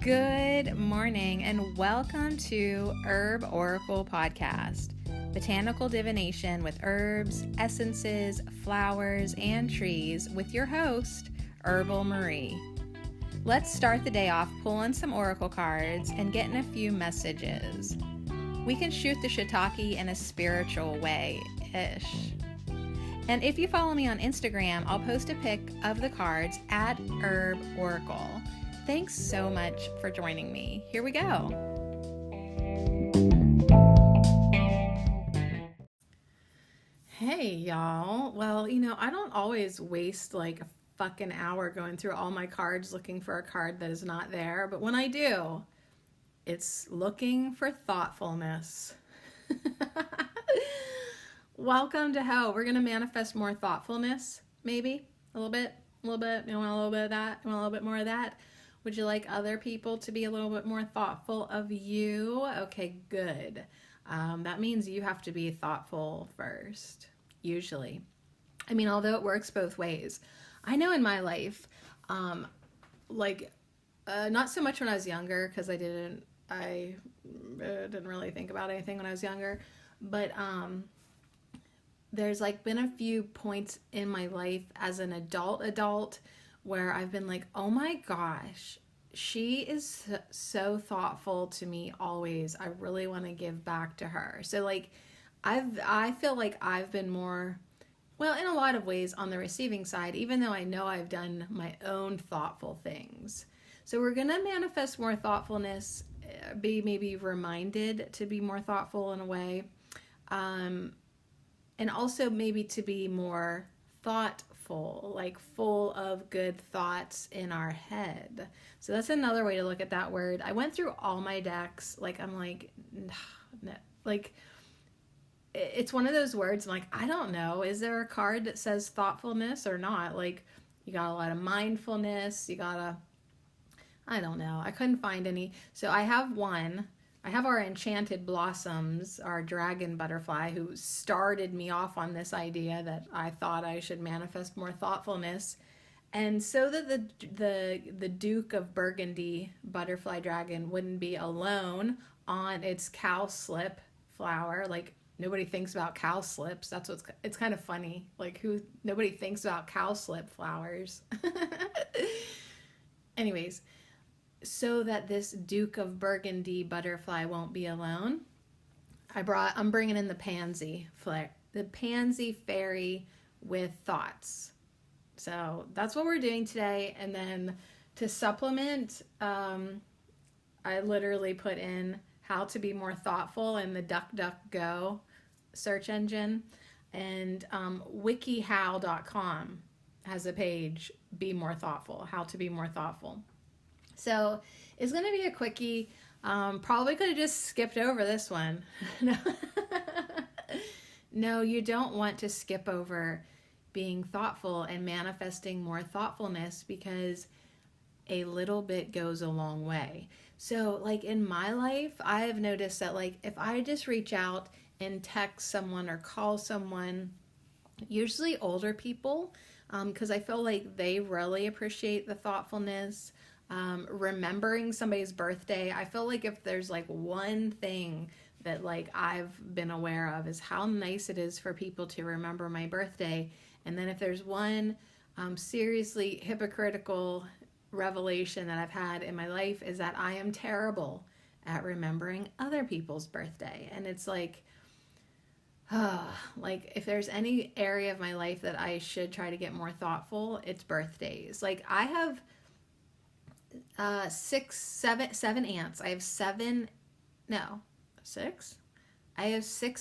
Good morning and welcome to Herb Oracle Podcast, botanical divination with herbs, essences, flowers, and trees with your host, Herbal Marie. Let's start the day off pulling some oracle cards and getting a few messages. We can shoot the shiitake in a spiritual way-ish. And if you follow me on Instagram, I'll post a pic of the cards at Herb Oracle. Thanks so much for joining me. Here we go. Hey, y'all. Well, I don't always waste like a fucking hour going through all my cards looking for a card that is not there. But when I do, it's looking for thoughtfulness. Welcome to hell. We're going to manifest more thoughtfulness, maybe a little bit. You want a little bit of that? You want a little bit more of that? Would you like other people to be a little bit more thoughtful of you? Okay, good. That means you have to be thoughtful first, usually. Although it works both ways. I know in my life, not so much when I was younger, because I didn't really think about anything when I was younger, but there's been a few points in my life as an adult where I've been like, oh my gosh, she is so thoughtful to me always. I really want to give back to her. So I feel like I've been more, well, in a lot of ways on the receiving side, even though I know I've done my own thoughtful things. So we're going to manifest more thoughtfulness, be maybe reminded to be more thoughtful in a way. And also maybe to be more thoughtful, full of good thoughts in our head. So that's another way to look at that word. I went through all my decks. It's one of those words. I don't know. Is there a card that says thoughtfulness or not? You got a lot of mindfulness. I don't know. I couldn't find any. So I have one. I have our enchanted blossoms, our dragon butterfly, who started me off on this idea that I thought I should manifest more thoughtfulness. And so that the Duke of Burgundy butterfly dragon wouldn't be alone on its cowslip flower. Nobody thinks about cowslips. It's kind of funny. Nobody thinks about cowslip flowers. Anyways, so that this Duke of Burgundy butterfly won't be alone, I'm bringing in the pansy fairy with thoughts. So that's what we're doing today. And then to supplement, I literally put in how to be more thoughtful in the DuckDuckGo search engine, and wikihow.com has a page, be more thoughtful, how to be more thoughtful. So it's going to be a quickie. Probably could have just skipped over this one. No, you don't want to skip over being thoughtful and manifesting more thoughtfulness, because a little bit goes a long way. So in my life, I have noticed that if I just reach out and text someone or call someone, usually older people, because I feel like they really appreciate the thoughtfulness. Remembering somebody's birthday, I feel like if there's one thing that I've been aware of is how nice it is for people to remember my birthday. And then if there's one seriously hypocritical revelation that I've had in my life, is that I am terrible at remembering other people's birthday. And it's if there's any area of my life that I should try to get more thoughtful, it's birthdays. I have seven aunts. I have six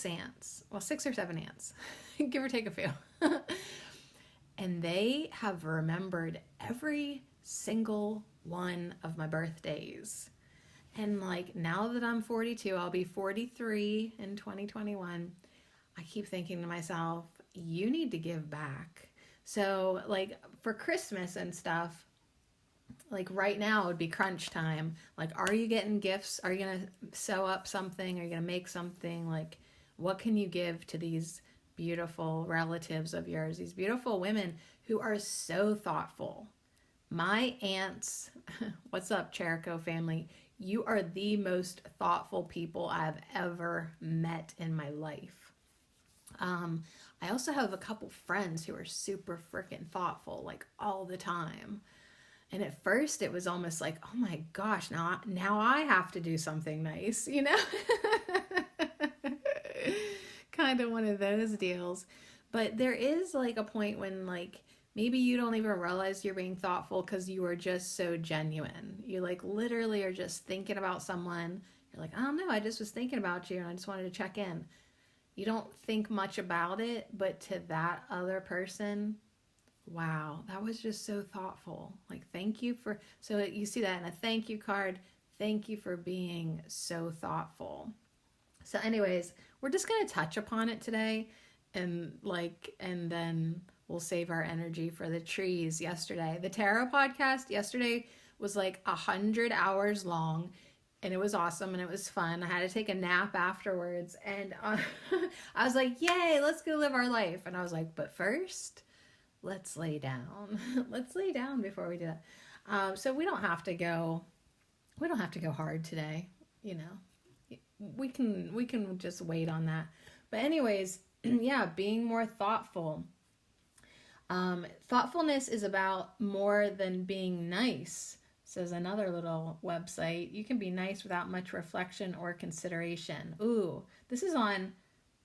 aunts. Well, 6 or 7 aunts, give or take a few. And they have remembered every single one of my birthdays. And now that I'm 42, I'll be 43 in 2021. I keep thinking to myself, you need to give back. So for Christmas and stuff, right now would be crunch time. Are you getting gifts? Are you going to sew up something? Are you going to make something? What can you give to these beautiful relatives of yours, these beautiful women who are so thoughtful? My aunts, what's up, Cherico family? You are the most thoughtful people I've ever met in my life. Um, I also have a couple friends who are super freaking thoughtful, like all the time. And at first it was almost like, oh my gosh, now I have to do something nice, you know? Kind of one of those deals. But there is like a point when like maybe you don't even realize you're being thoughtful because you are just so genuine. You like literally are just thinking about someone. You're like, I don't know, I just was thinking about you and I just wanted to check in. You don't think much about it, but to that other person, wow, that was just so thoughtful. Like, thank you for, so you see that in a thank you card. Thank you for being so thoughtful. So, anyways, we're just going to touch upon it today and then we'll save our energy for the trees yesterday. The tarot podcast yesterday was like 100 hours long and it was awesome and it was fun. I had to take a nap afterwards and I was like, yay, let's go live our life. And I was like, but first, let's lay down. Let's lay down before we do that. So we don't have to go hard today, you know. We can just wait on that. But anyways, yeah, being more thoughtful. Thoughtfulness is about more than being nice, says another little website. You can be nice without much reflection or consideration. Ooh, this is on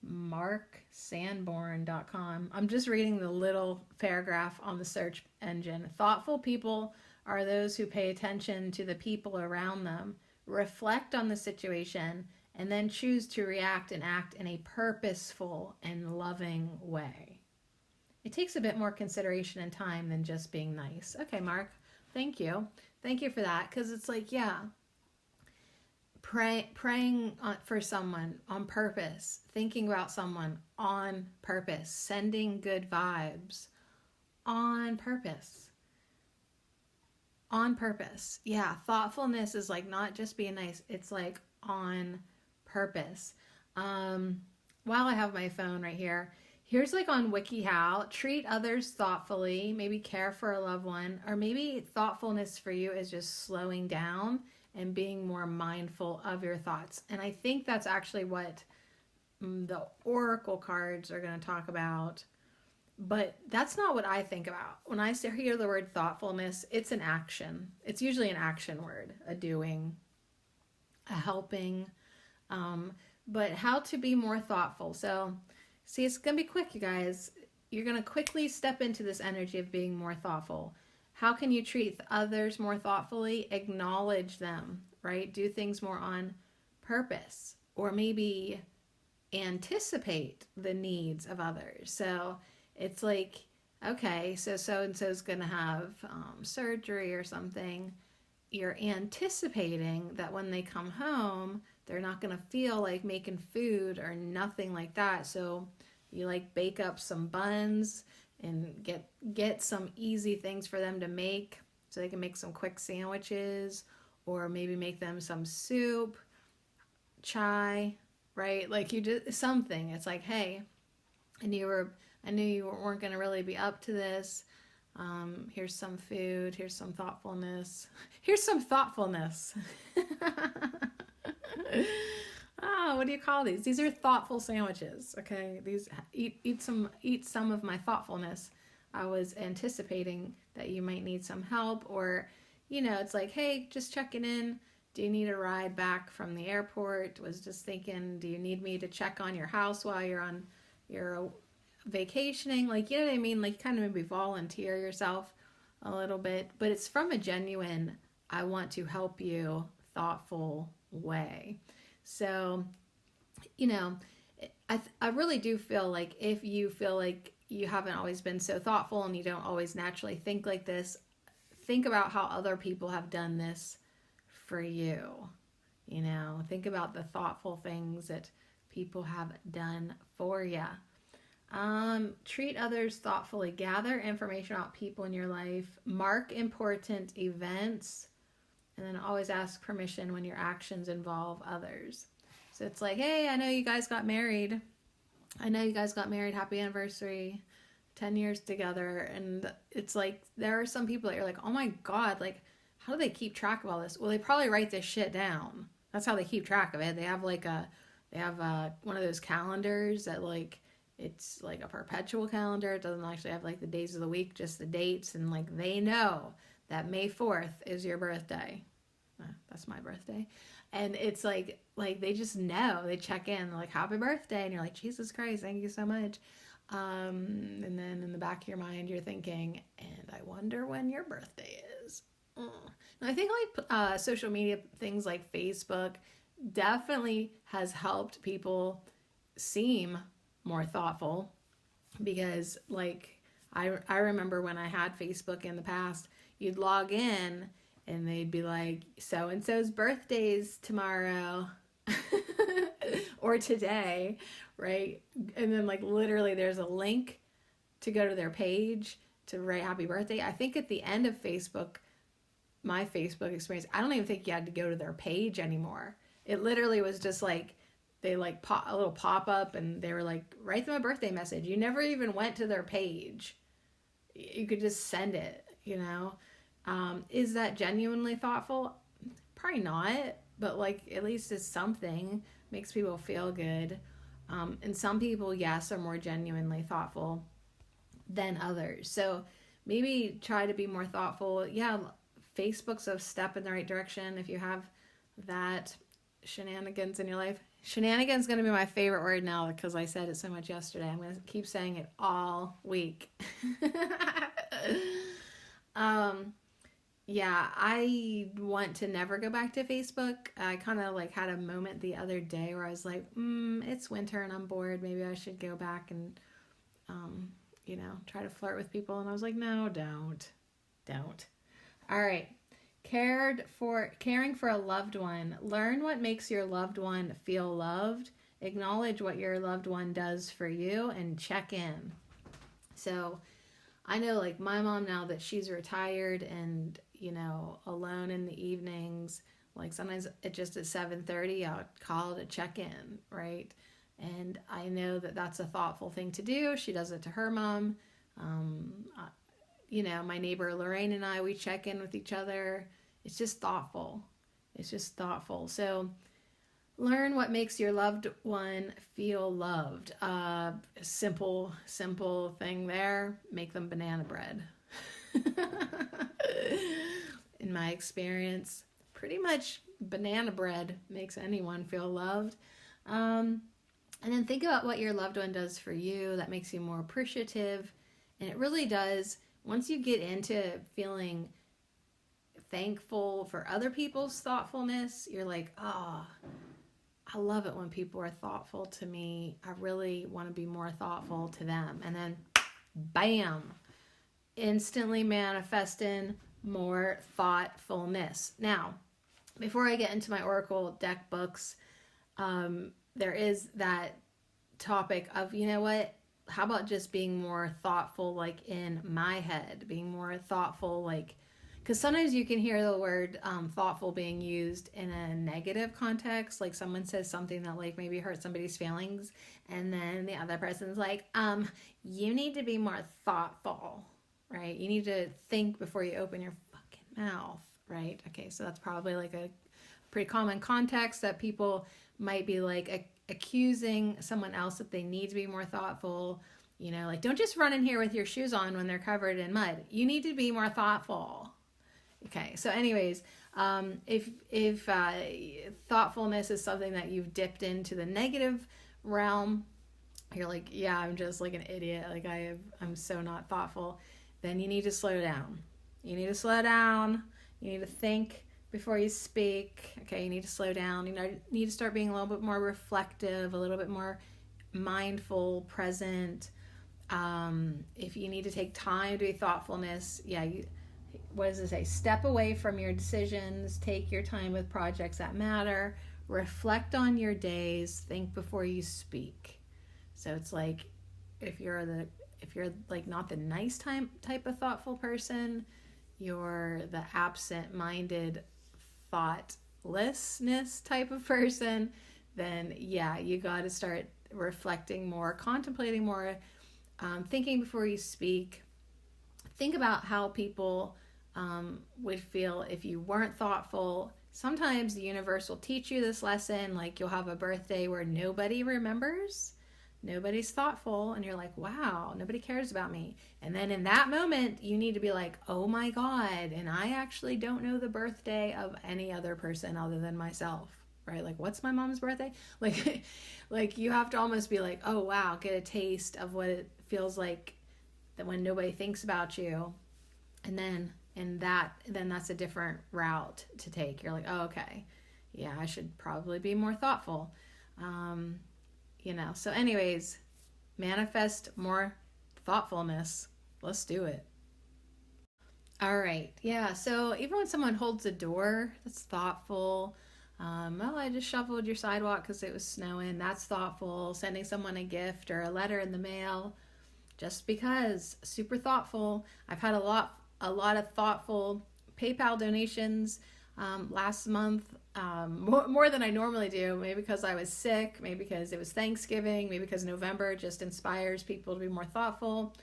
marksanborn.com. I'm just reading the little paragraph on the search engine. Thoughtful people are those who pay attention to the people around them, reflect on the situation, and then choose to react and act in a purposeful and loving way. It takes a bit more consideration and time than just being nice. Okay, Mark, thank you. Thank you for that, because it's like, yeah, praying for someone on purpose, thinking about someone on purpose, sending good vibes on purpose. On purpose. Yeah, thoughtfulness is like not just being nice, it's like on purpose. While I have my phone right here, here's like on WikiHow, treat others thoughtfully, maybe care for a loved one, or maybe thoughtfulness for you is just slowing down and being more mindful of your thoughts. And I think that's actually what the oracle cards are going to talk about. But that's not what I think about. When I hear the word thoughtfulness, it's an action. It's usually an action word, a doing, a helping. But how to be more thoughtful. So, see, it's going to be quick, you guys. You're going to quickly step into this energy of being more thoughtful. How can you treat others more thoughtfully? Acknowledge them, right? Do things more on purpose, or maybe anticipate the needs of others. So it's like, okay, so-and-so is going to have surgery or something. You're anticipating that when they come home, they're not going to feel like making food or nothing like that. So you like bake up some buns and get some easy things for them to make so they can make some quick sandwiches, or maybe make them some soup, chai, right? Like you just something. It's like, hey, I knew you weren't going to really be up to this. Here's some food. Here's some thoughtfulness. Here's some thoughtfulness. What do you call these? These are thoughtful sandwiches. Okay, these eat some of my thoughtfulness. I was anticipating that you might need some help, or it's like, hey, just checking in. Do you need a ride back from the airport? Was just thinking, do you need me to check on your house while you're vacationing? Like, you know what I mean? Like, kind of maybe volunteer yourself a little bit, but it's from a genuine, I want to help you, thoughtful way. So, I really do feel like if you feel like you haven't always been so thoughtful and you don't always naturally think like this, think about how other people have done this for you. Think about the thoughtful things that people have done for you. Treat others thoughtfully. Gather information about people in your life. Mark important events. And then always ask permission when your actions involve others. So it's like, hey, I know you guys got married. Happy anniversary. 10 years together. And it's like, there are some people that you're like, oh my God, like, how do they keep track of all this? Well, they probably write this shit down. That's how they keep track of it. They have one of those calendars that like, it's like a perpetual calendar. It doesn't actually have like the days of the week, just the dates. And like, they know that May 4th is your birthday. That's my birthday. And it's like they just know. They check in, they're like, happy birthday. And you're like, Jesus Christ, thank you so much. And then in the back of your mind, you're thinking, and I wonder when your birthday is. And I think like social media things like Facebook definitely has helped people seem more thoughtful, because like I remember when I had Facebook in the past, you'd log in and they'd be like, so and so's birthday's tomorrow or today, right? And then like literally there's a link to go to their page to write happy birthday. I think at the end of Facebook, my Facebook experience, I don't even think you had to go to their page anymore. It literally was just like, they like a little pop up and they were like, write them a birthday message. You never even went to their page. You could just send it, you know? Is that genuinely thoughtful? Probably not, but like at least it's something, makes people feel good. And some people, yes, are more genuinely thoughtful than others. So maybe try to be more thoughtful. Yeah, Facebook's a step in the right direction if you have that shenanigans in your life. Shenanigans is going to be my favorite word now because I said it so much yesterday. I'm going to keep saying it all week. Yeah, I want to never go back to Facebook. I kind of like had a moment the other day where I was like, it's winter and I'm bored. Maybe I should go back and, try to flirt with people. And I was like, no, don't. All right. Caring for a loved one. Learn what makes your loved one feel loved. Acknowledge what your loved one does for you and check in. So I know like my mom, now that she's retired and, alone in the evenings, like sometimes it just at 7:30, I'll call to check in, right? And I know that that's a thoughtful thing to do. She does it to her mom. My neighbor Lorraine and I, we check in with each other. It's just thoughtful. So learn what makes your loved one feel loved. Simple thing there. Make them banana bread. In my experience, pretty much banana bread makes anyone feel loved. And then think about what your loved one does for you that makes you more appreciative. And it really does. Once you get into feeling thankful for other people's thoughtfulness, you're like, I love it when people are thoughtful to me. I really want to be more thoughtful to them. And then, bam, instantly manifesting more thoughtfulness. Now, before I get into my Oracle deck books, there is that topic of, how about just being more thoughtful, like in my head, being more thoughtful, like, because sometimes you can hear the word thoughtful being used in a negative context, like someone says something that like maybe hurts somebody's feelings, and then the other person's like, you need to be more thoughtful, right? You need to think before you open your fucking mouth, right? Okay, so that's probably like a pretty common context that people might be like accusing someone else that they need to be more thoughtful. Like, don't just run in here with your shoes on when they're covered in mud. You need to be more thoughtful. Okay, so anyways, if thoughtfulness is something that you've dipped into the negative realm, you're like, yeah, I'm just like an idiot, like I'm so not thoughtful, then you need to slow down. You need to think before you speak. Okay, you need to slow down. You need to start being a little bit more reflective, a little bit more mindful, present. If you need to take time to be thoughtfulness, what does it say? Step away from your decisions, take your time with projects that matter, reflect on your days, think before you speak. So it's like, if you're like not the nice type of thoughtful person, you're the absent-minded thoughtlessness type of person, then you got to start reflecting more, contemplating more, thinking before you speak. Think about how people would feel if you weren't thoughtful. Sometimes the universe will teach you this lesson, like you'll have a birthday where nobody remembers, nobody's thoughtful, and you're like, wow, nobody cares about me. And then in that moment, you need to be like, oh my God, and I actually don't know the birthday of any other person other than myself, right? Like, what's my mom's birthday? Like you have to almost be like, oh wow, get a taste of what it feels like that when nobody thinks about you. And then that's a different route to take. You're like, oh, okay, yeah, I should probably be more thoughtful. So anyways, manifest more thoughtfulness. Let's do it. All right. Yeah. So even when someone holds a door, that's thoughtful. I just shoveled your sidewalk because it was snowing. That's thoughtful. Sending someone a gift or a letter in the mail, just because. Super thoughtful. I've had a lot of thoughtful PayPal donations last month, more than I normally do. Maybe because I was sick, maybe because it was Thanksgiving, maybe because November just inspires people to be more thoughtful.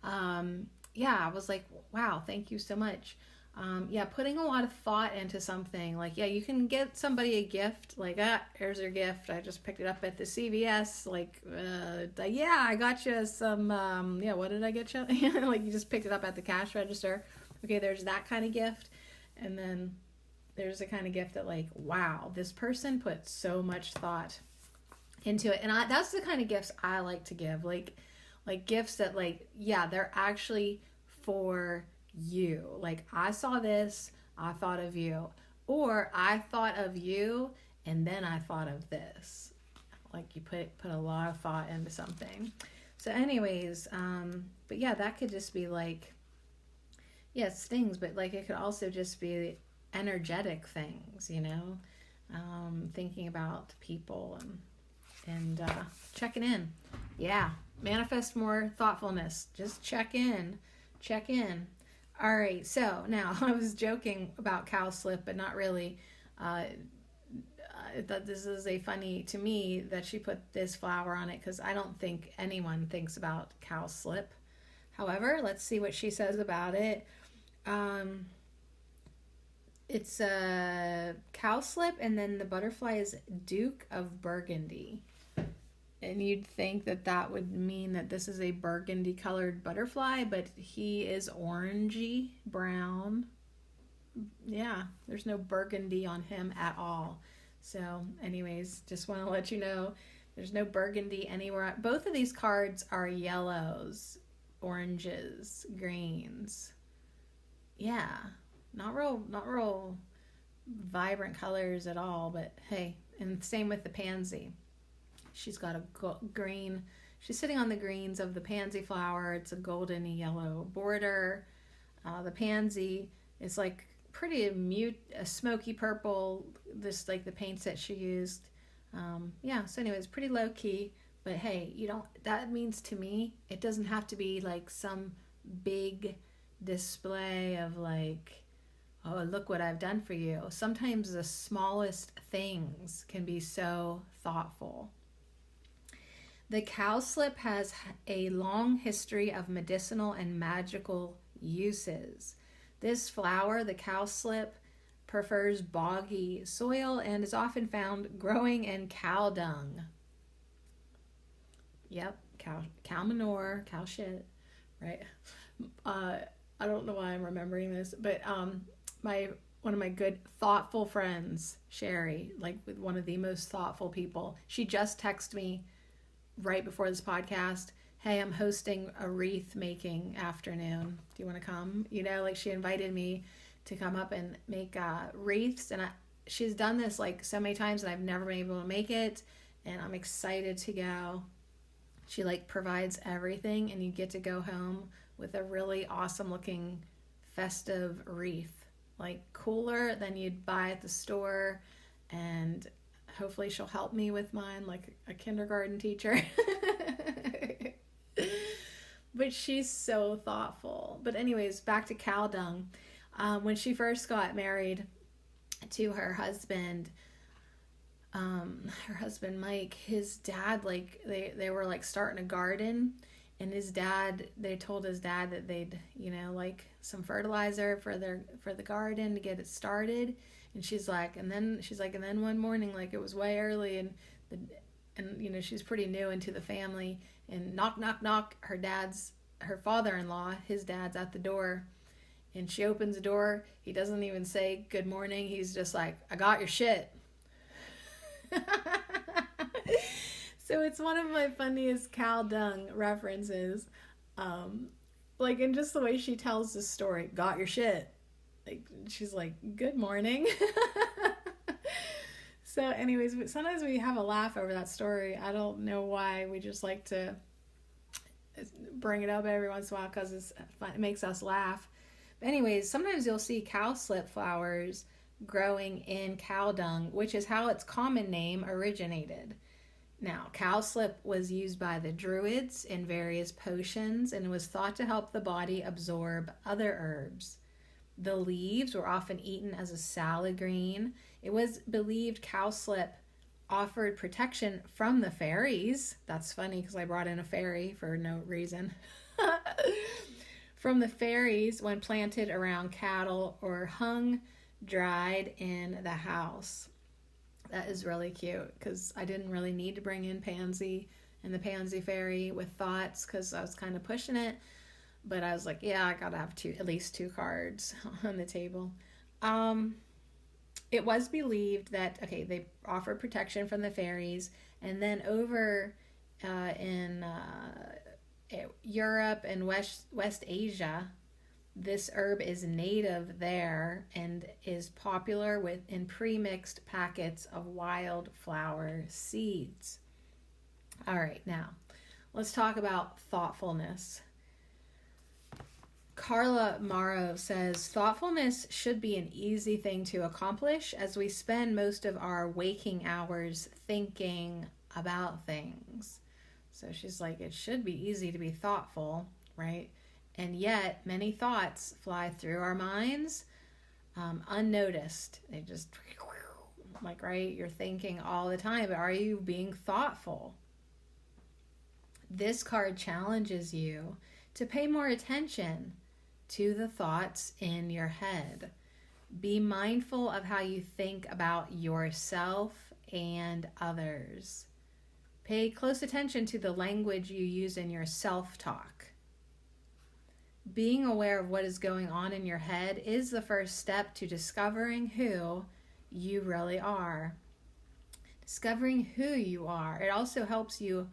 I was like, wow, thank you so much. Putting a lot of thought into something. Like, you can get somebody a gift, like, here's your gift. I just picked it up at the CVS. Like, I got you some, what did I get you? Like, you just picked it up at the cash register. Okay, there's that kind of gift. And then there's the kind of gift that, like, wow, this person put so much thought into it. And that's the kind of gifts I like to give. Like gifts that, like, they're actually for you. Like, I saw this, I thought of you, or I thought of you and then I thought of this. Like, you put a lot of thought into something. So anyways, that could just be like, it's things, but like it could also just be energetic things, thinking about people and checking in. Manifest more thoughtfulness. Just check in. All right, so now I was joking about cowslip, but not really. I thought this is funny to me that she put this flower on it, because I don't think anyone thinks about cowslip. However, let's see what she says about it. It's a cowslip, and then the butterfly is Duke of Burgundy. And you'd think that would mean that this is a burgundy colored butterfly, but he is orangey brown. Yeah, there's no burgundy on him at all. So anyways, just want to let you know there's no burgundy anywhere. Both of these cards are yellows, oranges, greens. Yeah, not real vibrant colors at all, but hey, and same with the pansy. She's got a green, she's sitting on the greens of the pansy flower. It's a golden yellow border. The pansy is like pretty a smoky purple, just like the paints that she used. So anyways, pretty low key, but hey, that means to me, it doesn't have to be like some big display of like, oh, look what I've done for you. Sometimes the smallest things can be so thoughtful. The cowslip has a long history of medicinal and magical uses. This flower, the cowslip, prefers boggy soil and is often found growing in cow dung. Yep, cow manure, cow shit, right? I don't know why I'm remembering this, but one of my good thoughtful friends, Sherry, like with one of the most thoughtful people, she just texted me right before this podcast, hey, I'm hosting a wreath making afternoon. Do you want to come? Like she invited me to come up and make wreaths, and she's done this like so many times and I've never been able to make it, and I'm excited to go. She like provides everything, and you get to go home with a really awesome looking festive wreath, like cooler than you'd buy at the store, and hopefully she'll help me with mine like a kindergarten teacher. But she's so thoughtful. But anyways, back to cow dung. When she first got married to her husband Mike, his dad, like they were like starting a garden, And his dad, they told his dad that they'd, like some fertilizer for the garden to get it started. And she's like, and then one morning, like it was way early, and she's pretty new into the family, and knock, knock, knock, her father-in-law, his dad's at the door, and she opens the door. He doesn't even say good morning. He's just like, I got your shit. So it's one of my funniest cow dung references. Like, and just the way she tells the story, got your shit. Like, she's like, good morning. So anyways, sometimes we have a laugh over that story. I don't know why. We just like to bring it up every once in a while because it makes us laugh. But anyways, sometimes you'll see cowslip flowers growing in cow dung, which is how its common name originated. Now, cowslip was used by the Druids in various potions and was thought to help the body absorb other herbs. The leaves were often eaten as a salad green. It was believed cowslip offered protection from the fairies. That's funny because I brought in a fairy for no reason. From the fairies when planted around cattle or hung dried in the house. That is really cute because I didn't really need to bring in Pansy and the Pansy Fairy with thoughts because I was kind of pushing it. But I was like, yeah, I gotta have at least 2 cards on the table. It was believed that, they offered protection from the fairies. And then over in Europe and West Asia, this herb is native there and is popular in pre-mixed packets of wildflower seeds. All right, now let's talk about thoughtfulness. Carla Morrow says, thoughtfulness should be an easy thing to accomplish as we spend most of our waking hours thinking about things. So she's like, it should be easy to be thoughtful, right? And yet, many thoughts fly through our minds unnoticed. They just, like, right? You're thinking all the time, but are you being thoughtful? This card challenges you to pay more attention to the thoughts in your head. Be mindful of how you think about yourself and others. Pay close attention to the language you use in your self-talk. Being aware of what is going on in your head is the first step to discovering who you really are. Discovering who you are. It also helps you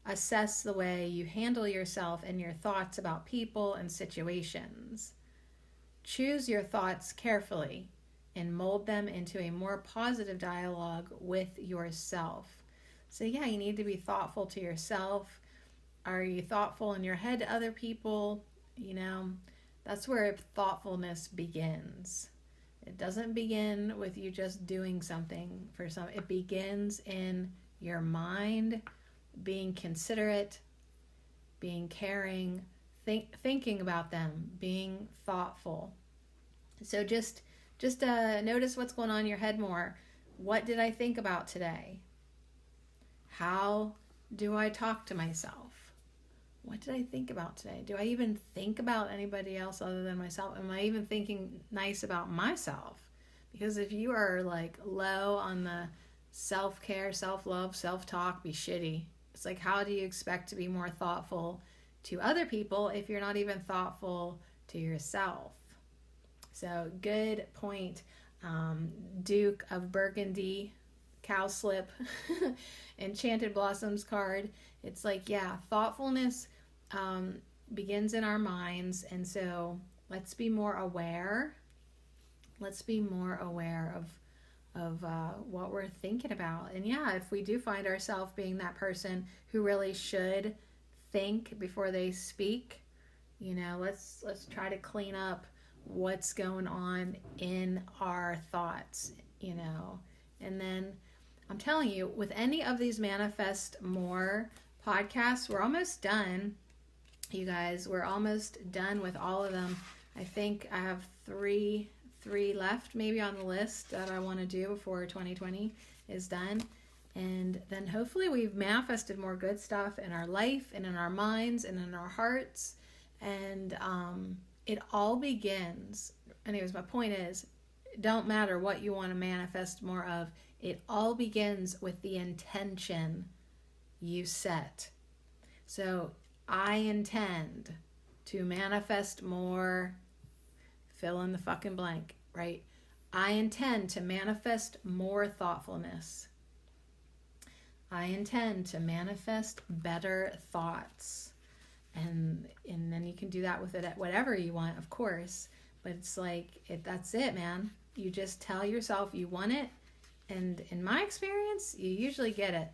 assess the way you handle yourself and your thoughts about people and situations. Choose your thoughts carefully and mold them into a more positive dialogue with yourself. So yeah, you need to be thoughtful to yourself. Are you thoughtful in your head to other people? That's where thoughtfulness begins. It doesn't begin with you just doing something for some. It begins in your mind, being considerate, being caring, thinking about them, being thoughtful. So just notice what's going on in your head more. What did I think about today? How do I talk to myself? What did I think about today? Do I even think about anybody else other than myself? Am I even thinking nice about myself? Because if you are like low on the self-care, self-love, self-talk, be shitty. It's like, how do you expect to be more thoughtful to other people if you're not even thoughtful to yourself? So good point. Duke of Burgundy, Cowslip, Enchanted Blossoms card. It's like, yeah, thoughtfulness begins in our minds, and so let's be more aware. Let's be more aware of what we're thinking about. And yeah, if we do find ourselves being that person who really should think before they speak, let's try to clean up what's going on in our thoughts, and then I'm telling you, with any of these Manifest More podcasts, we're almost done, you guys. We're almost done with all of them. I think I have three left maybe on the list that I want to do before 2020 is done. And then hopefully we've manifested more good stuff in our life and in our minds and in our hearts. And it all begins. Anyways, my point is, it don't matter what you want to manifest more of. It all begins with the intention you set. So I intend to manifest more, fill in the fucking blank, right? I intend to manifest more thoughtfulness. I intend to manifest better thoughts. And then you can do that with it at whatever you want, of course. But it's like, that's it, man. You just tell yourself you want it. And in my experience, you usually get it.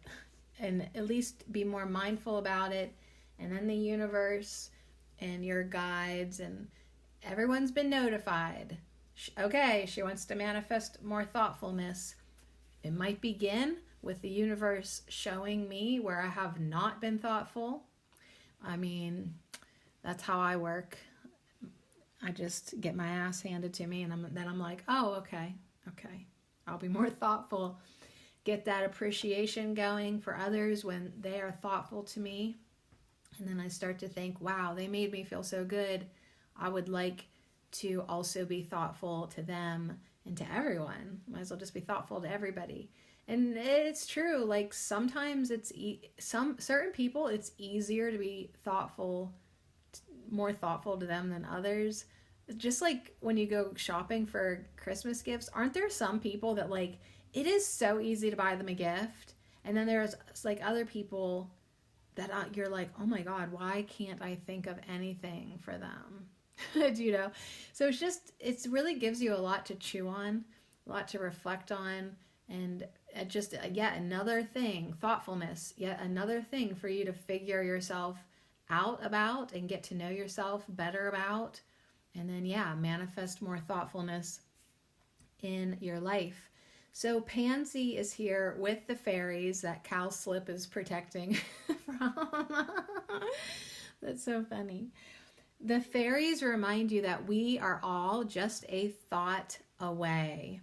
And at least be more mindful about it. And then the universe and your guides and everyone's been notified. Okay, she wants to manifest more thoughtfulness. It might begin with the universe showing me where I have not been thoughtful. I mean, that's how I work. I just get my ass handed to me, and then I'm like, oh, okay, I'll be more thoughtful. Get that appreciation going for others when they are thoughtful to me. And then I start to think, wow, they made me feel so good. I would like to also be thoughtful to them and to everyone. Might as well just be thoughtful to everybody. And it's true, like sometimes it's some certain people, it's easier to be thoughtful, more thoughtful to them than others. Just like when you go shopping for Christmas gifts, aren't there some people that like, it is so easy to buy them a gift, and then there's like other people that you're like, oh my God, why can't I think of anything for them? You know? So it really gives you a lot to chew on, a lot to reflect on, and just yet another thing, thoughtfulness, yet another thing for you to figure yourself out about and get to know yourself better about. And then, manifest more thoughtfulness in your life. So Pansy is here with the fairies that Cal Slip is protecting from. That's so funny. The fairies remind you that we are all just a thought away.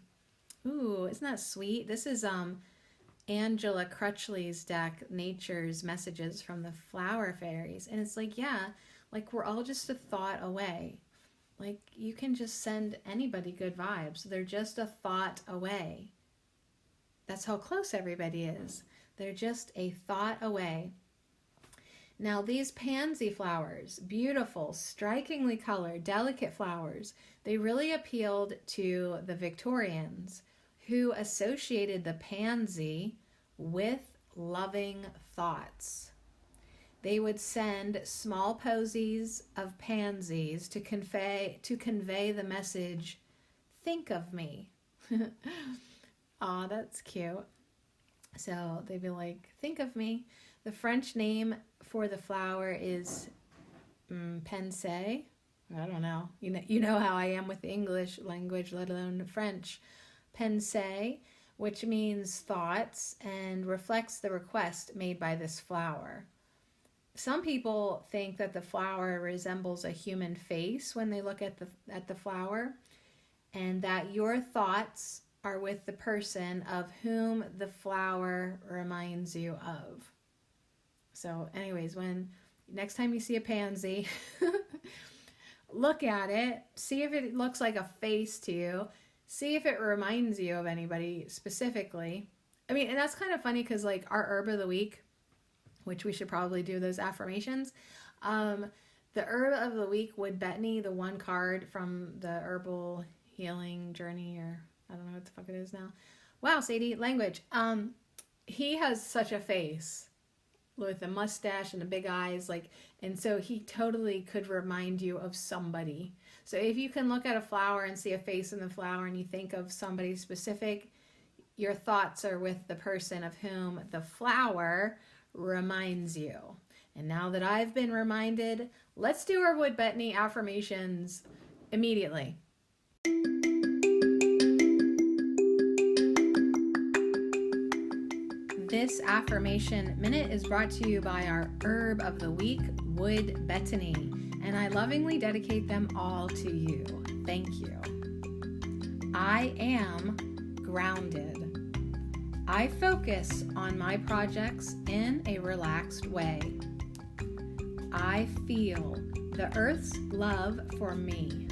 Ooh, isn't that sweet? This is Angela Crutchley's deck, Nature's Messages from the Flower Fairies. And it's like, like we're all just a thought away. Like you can just send anybody good vibes. They're just a thought away. That's how close everybody is. They're just a thought away. Now these pansy flowers, beautiful, strikingly colored, delicate flowers, they really appealed to the Victorians, who associated the pansy with loving thoughts. They would send small posies of pansies to convey the message, think of me. Aw, that's cute. So they'd be like, think of me. The French name for the flower is pensée. I don't know. You know how I am with the English language, let alone French. Pensée, which means thoughts, and reflects the request made by this flower. Some people think that the flower resembles a human face when they look at the flower, and that your thoughts are with the person of whom the flower reminds you of. So anyways, next time you see a pansy, look at it, see if it looks like a face to you, see if it reminds you of anybody specifically. I mean, and that's kind of funny because like our herb of the week, which we should probably do those affirmations, the herb of the week, Wood Betony, the one card from the herbal healing journey, or I don't know what the fuck it is now. Wow, Sadie, language. He has such a face with a mustache and the big eyes, like, and so he totally could remind you of somebody. So if you can look at a flower and see a face in the flower and you think of somebody specific, your thoughts are with the person of whom the flower reminds you. And now that I've been reminded, let's do our Wood Betony affirmations immediately. This affirmation minute is brought to you by our herb of the week, Wood Betony, and I lovingly dedicate them all to you. Thank you. I am grounded. I focus on my projects in a relaxed way. I feel the earth's love for me.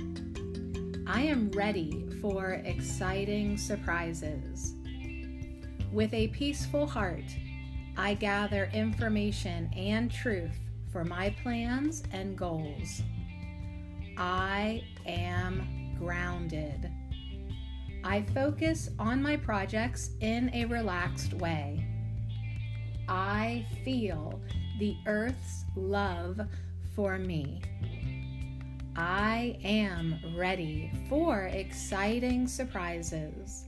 I am ready for exciting surprises. With a peaceful heart, I gather information and truth for my plans and goals. I am grounded. I focus on my projects in a relaxed way. I feel the earth's love for me. I am ready for exciting surprises.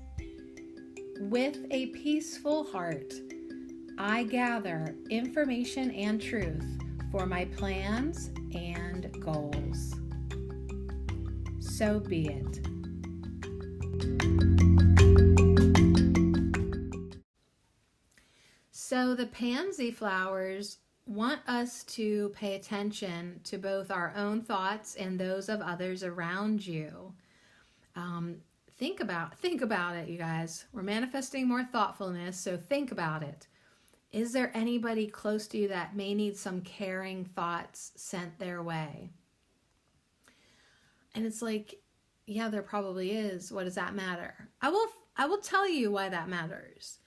With a peaceful heart, I gather information and truth for my plans and goals. So be it. So the pansy flowers want us to pay attention to both our own thoughts and those of others around you. Think about it, you guys. We're manifesting more thoughtfulness, so think about it. Is there anybody close to you that may need some caring thoughts sent their way? And it's like, yeah, there probably is. What does that matter? I will tell you why that matters.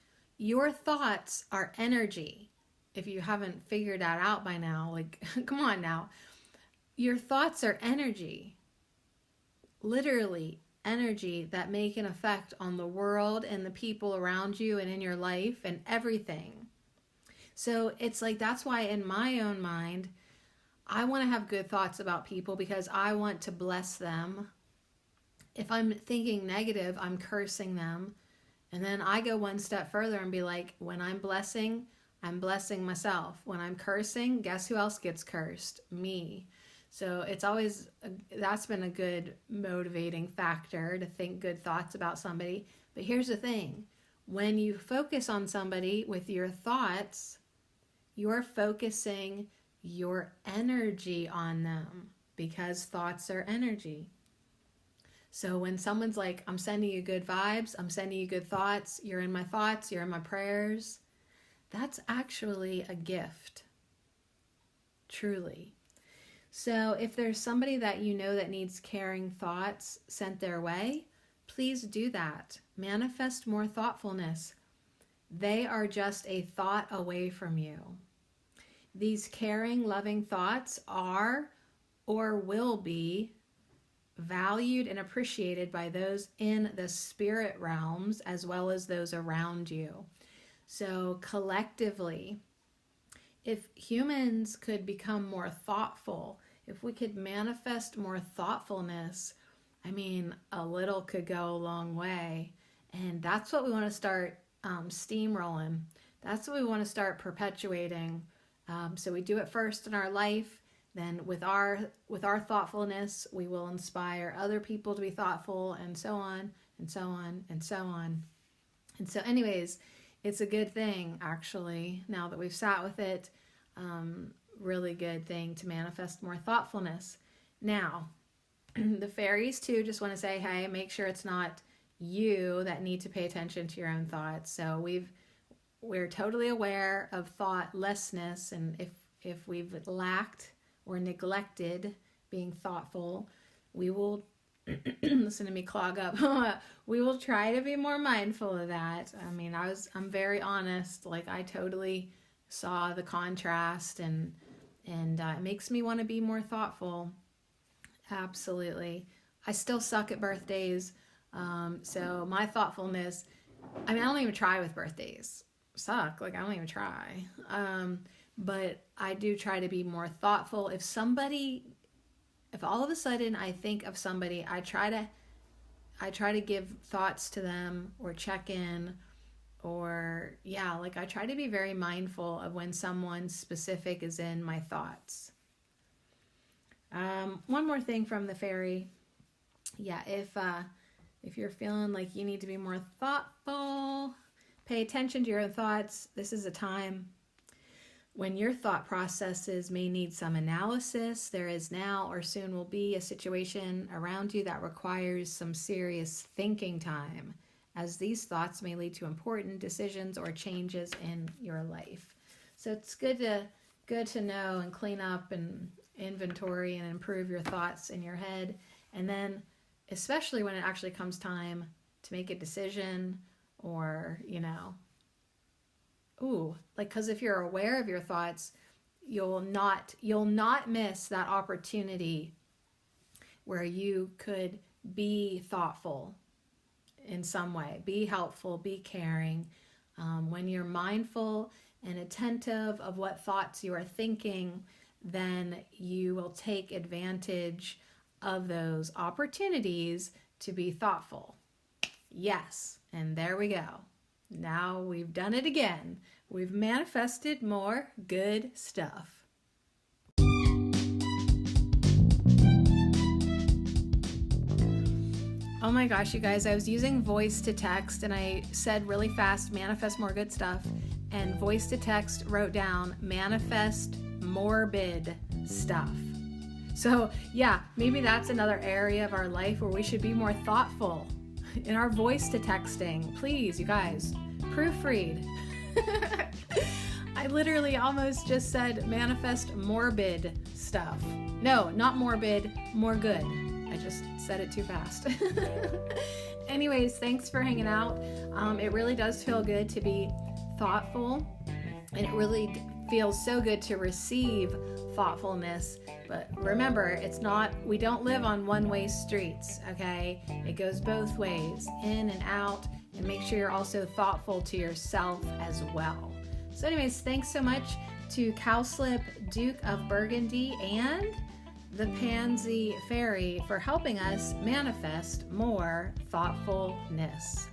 Your thoughts are energy. If you haven't figured that out by now, like, come on now. Your thoughts are energy. Literally energy that make an effect on the world and the people around you and in your life and everything. So it's like, that's why in my own mind, I want to have good thoughts about people because I want to bless them. If I'm thinking negative, I'm cursing them. And then I go one step further and be like, when I'm blessing myself. When I'm cursing, guess who else gets cursed? Me. So it's always, that's been a good motivating factor to think good thoughts about somebody. But here's the thing. When you focus on somebody with your thoughts, you're focusing your energy on them because thoughts are energy. So when someone's like, I'm sending you good vibes, I'm sending you good thoughts, you're in my thoughts, you're in my prayers, that's actually a gift. Truly. So if there's somebody that you know that needs caring thoughts sent their way, please do that. Manifest more thoughtfulness. They are just a thought away from you. These caring, loving thoughts are or will be valued and appreciated by those in the spirit realms as well as those around you. So collectively, if humans could become more thoughtful, if we could manifest more thoughtfulness, I mean, a little could go a long way. And that's what we want to start steamrolling. That's what we want to start perpetuating. So we do it first in our life. Then with our thoughtfulness, we will inspire other people to be thoughtful, and so on, and so on, and so on. And so anyways, it's a good thing, actually, now that we've sat with it, really good thing to manifest more thoughtfulness. Now, the fairies, too, just want to say, hey, make sure it's not you that need to pay attention to your own thoughts. So we're totally aware of thoughtlessness, and if we've lacked or neglected being thoughtful, we will listen to me clog up. We will try to be more mindful of that. I mean, I'm very honest. Like, I totally saw the contrast, and it makes me want to be more thoughtful. Absolutely. I still suck at birthdays. So my thoughtfulness, I mean, I don't even try with birthdays. Suck. Like, I don't even try. But I do try to be more thoughtful. If all of a sudden I think of somebody, I try to give thoughts to them or check in, or I try to be very mindful of when someone specific is in my thoughts. One more thing from the fairy. If you're feeling like you need to be more thoughtful, pay attention to your own thoughts. This is a time when your thought processes may need some analysis. There is now or soon will be a situation around you that requires some serious thinking time as these thoughts may lead to important decisions or changes in your life. So it's good to know and clean up and inventory and improve your thoughts in your head. And then especially when it actually comes time to make a decision, or, because if you're aware of your thoughts, you'll not miss that opportunity where you could be thoughtful in some way, be helpful, be caring. When you're mindful and attentive of what thoughts you are thinking, then you will take advantage of those opportunities to be thoughtful. Yes, and there we go. Now we've done it again. We've manifested more good stuff. Oh my gosh, you guys, I was using voice to text and I said really fast, manifest more good stuff. And voice to text wrote down, manifest morbid stuff. So yeah, maybe that's another area of our life where we should be more thoughtful in our voice to texting. Please, you guys, proofread. I literally almost just said manifest morbid stuff. No, not morbid, more good. I just said it too fast. Anyways, thanks for hanging out. It really does feel good to be thoughtful, and it really feels so good to receive thoughtfulness. But remember, we don't live on one-way streets, okay? It goes both ways, in and out, and make sure you're also thoughtful to yourself as well. So anyways, thanks so much to Cowslip, Duke of Burgundy, and the Pansy Fairy for helping us manifest more thoughtfulness.